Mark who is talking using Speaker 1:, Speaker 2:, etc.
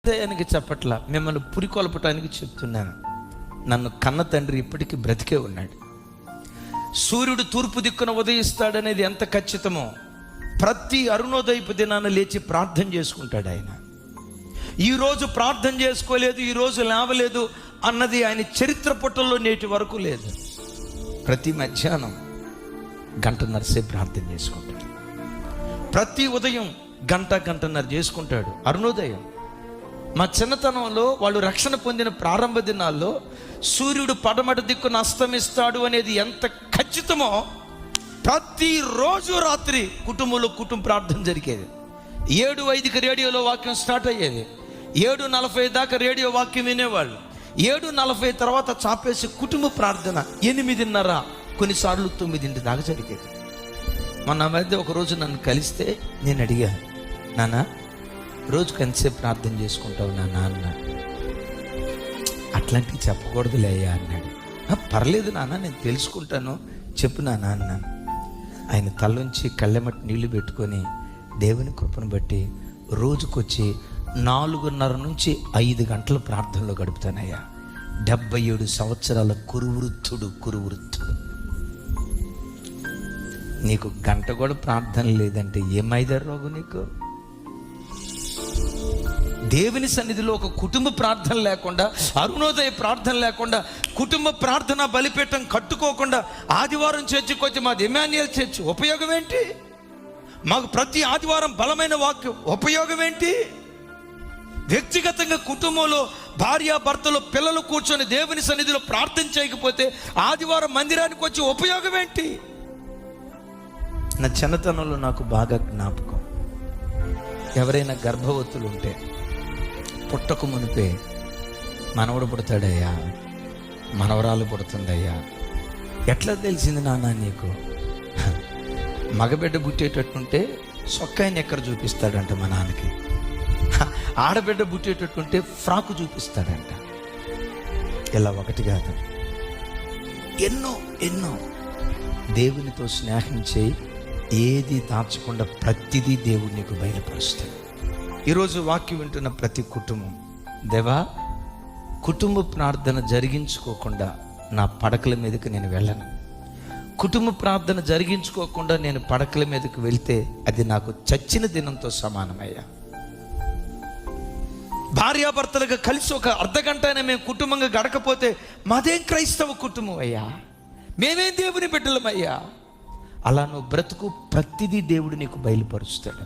Speaker 1: దానికి చెప్పట్లా, మిమ్మల్ని పురికొల్పటానికి చెప్తున్నాను. నన్ను కన్న తండ్రి ఇప్పటికీ బ్రతికే ఉన్నాడు. సూర్యుడు తూర్పు దిక్కున ఉదయిస్తాడనేది ఎంత ఖచ్చితమో ప్రతి అరుణోదయపు దినాన లేచి ప్రార్థన చేసుకుంటాడు ఆయన. ఈరోజు ప్రార్థన చేసుకోలేదు, ఈరోజు లేవలేదు అన్నది ఆయన చరిత్ర పుటల్లో నేటి వరకు లేదు. ప్రతి మధ్యాహ్నం గంటన్నర సేపు ప్రార్థన చేసుకుంటాడు. ప్రతి ఉదయం గంటన్నర చేసుకుంటాడు అరుణోదయం. మా చిన్నతనంలో వాళ్ళు రక్షణ పొందిన ప్రారంభ దినాల్లో సూర్యుడు పడమటి దిక్కున అస్తమిస్తాడు అనేది ఎంత ఖచ్చితమో ప్రతిరోజు రాత్రి కుటుంబ ప్రార్థన జరిగేది. 7:05కి రేడియోలో వాక్యం స్టార్ట్ అయ్యేది. 7:40 దాకా రేడియో వాక్యం వినేవాళ్ళు. 7:40 తర్వాత చాపేసి కుటుంబ ప్రార్థన 8:30, కొన్నిసార్లు 9 దాకా జరిగేది. మొన్న మధ్య ఒకరోజు నన్ను కలిస్తే నేను అడిగా, నాన్న రోజుకి ఎంతసేపు ప్రార్థన చేసుకుంటావు నాన్న అన్నాడు. అట్లాంటివి చెప్పకూడదులే అయ్యా అన్నాడు. పర్లేదు నాన్న, నేను తెలుసుకుంటాను, చెప్పు నాన్న అన్నాను. ఆయన తల్లోంచి కళ్ళెమటి నీళ్లు పెట్టుకొని దేవుని కృపను బట్టి రోజుకొచ్చి 4:30 నుంచి 5 గంటల ప్రార్థనలో గడుపుతానయ్యా. 77 సంవత్సరాల కురువృత్తుడు. నీకు గంట కూడా ప్రార్థన లేదంటే ఏమైందా రోగు నీకు? దేవుని సన్నిధిలో ఒక కుటుంబ ప్రార్థన లేకుండా, అరుణోదయ ప్రార్థన లేకుండా, కుటుంబ ప్రార్థన బలిపీఠం కట్టుకోకుండా ఆదివారం చర్చికి వచ్చి మాది ఎమాన్యుయల్ చర్చ్, ఉపయోగం ఏంటి? మాకు ప్రతి ఆదివారం బలమైన వాక్యం, ఉపయోగం ఏంటి? వ్యక్తిగతంగా కుటుంబంలో భార్యాభర్తలు పిల్లలు కూర్చొని దేవుని సన్నిధిలో ప్రార్థన చేయకపోతే ఆదివారం మందిరానికి వచ్చి ఉపయోగం ఏంటి? నా చిన్నతనంలో నాకు బాగా జ్ఞాపకం, ఎవరైనా గర్భవతులు ఉంటే పుట్టకు మునిపే మనవడు పుడతాడయ్యా, మనవరాలు పుడుతుందయ్యా. ఎట్లా తెలిసింది నాన్న నీకు? మగబిడ్డ పుట్టేటట్టుంటే సొక్కాయని ఎక్కడ చూపిస్తాడంట మా నాన్నకి, ఆడబిడ్డ పుట్టేటట్టుంటే ఫ్రాకు చూపిస్తాడంట. ఇలా ఒకటి కాదు, ఎన్నో దేవునితో స్నేహం చేయి, ఏది దాచకుండా ప్రతిదీ దేవుడు నీకు బయలుపరుస్తాడు. ఈరోజు వాక్యం వింటున్న ప్రతి కుటుంబం, దేవా కుటుంబ ప్రార్థన జరిగించుకోకుండా నా పడకల మీదకి నేను వెళ్ళను. కుటుంబ ప్రార్థన జరిగించుకోకుండా నేను పడకల మీదకి వెళ్తే అది నాకు చచ్చిన దినంతో సమానమయ్యా. భార్యాభర్తలుగా కలిసి ఒక అర్ధగంట అయినా మేము కుటుంబంగా గడకపోతే మాదేం క్రైస్తవ కుటుంబం అయ్యా, మేమేం దేవుని బిడ్డలమయ్యా. అలా నువ్వు బ్రతుకు, ప్రతిదీ దేవుడు నీకు బయలుపరుస్తాడు.